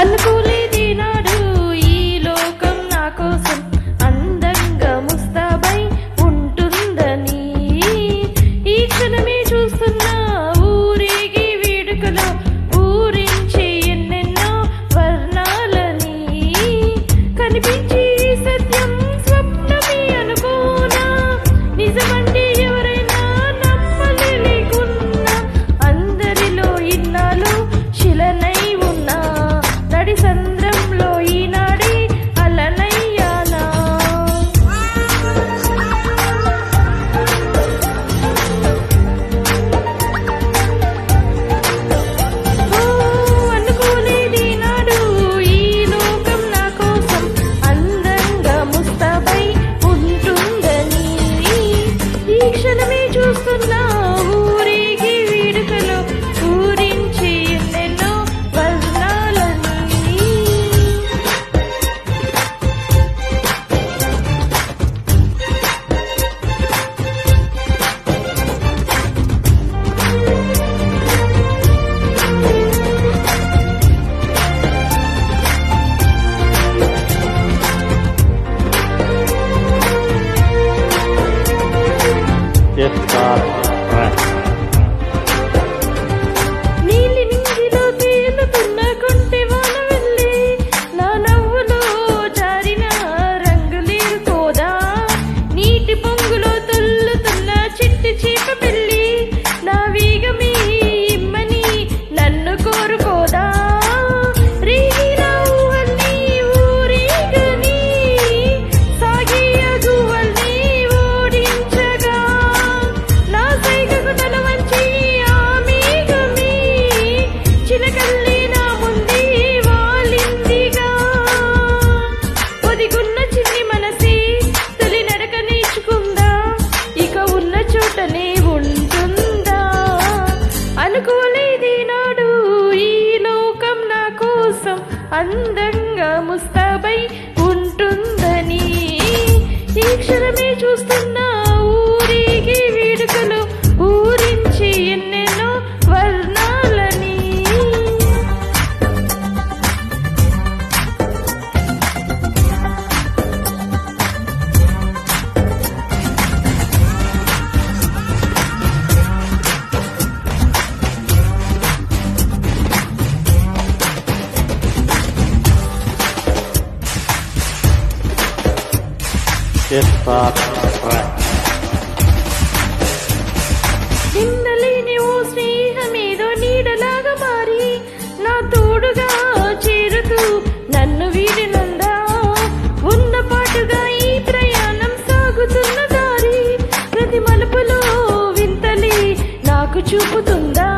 అనుకోలేదే నాడు ఈ లోకం నా కోసం అందంగా ముస్తాబై ఉంటుందని. ఈ క్షణమే చూస్తున్నా ఊరేగి వేడుకలో ఊరించే ఎన్నెన్నో వర్ణాలని. కనిపించి సత్యం స్వప్నమే అనుకోనా, నిజమంటే ఎవరైనా నమ్మలేకున్నా. అందరిలో ఇన్నాళ్ళు శిలనై ఉన్నా, నడి సంద్రంలో ఈనాడే అలనయ్యానా. అనుకోలేదే నాడు ఈ లోకం నా కోసం అందంగా ముస్తాబై ఉంటుందని. ఈ క్షణమే చూస్తున్నా ఊరేగి వేడుకలో ఊరించి ఎన్నెన్నో వర్ణాలని. నీలి నింగిలో తేలుతున్న కొంటె వాన వెళ్ళి నా నవ్వులో జారిన రంగులేరుకోదా. నీటి పొంగులో తుల్లుతున్న చిట్టి చీప పెళ్ళి నా వేగమే ఇమ్మని నన్ను కోరుకోదా. రేగిన ఊహల్ని ఊరేగని సాగే అగువల్ని ఓడించగా, నా సైగకు తల వంచి ఆ మేఘమే చిలకల్లి నా ముందే వాలిందిగా. ఒదిగున్న చిన్ని మనసే తొలి నడక నేర్చుకుందా, ఇక ఉన్న చోటనే ఉంటుందా. అనుకోలేదే నాడు ఈ లోకం నా కోసం అందంగా ముస్తాబై ఉంటుందని. ఈ క్షణమే చూస్తున్నా ఊరేగి వేడుకలు ఊరించి ఎన్నెన్నో వర్ణాలని. నిన్నలేని ఓ స్నేహమేదో నీడలాగా మారి నా తోడుగా చేరుతూ నన్ను వీడినందా. ఉన్న పాటుగా ఈ ప్రయాణం సాగుతున్న దారి ప్రతి మలుపులో వింతలే నాకు చూపుతుందా.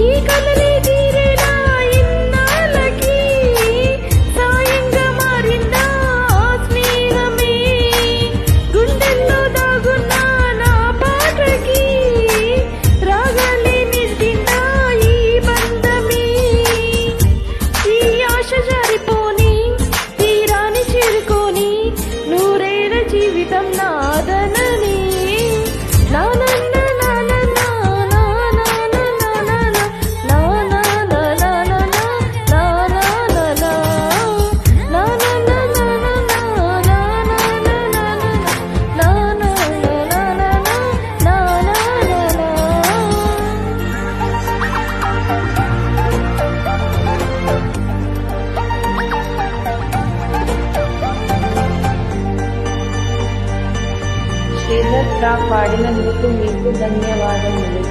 ఈ కలలే తీరేలా ఇన్నాళ్ళకి సాయంగా మారిందా ఆ స్నేహమే. గుండెల్లో దాగున్న నా పాటకి రాగాలే నిండిందా ఈ బంధమే. ఈ ఆశ జారిపోని తీరాన్ని చేరుకొని నూరేళ్ల జీవితం నాదనని. శ్రీధర్ పాడినందుకు మీకు ధన్యవాదములు.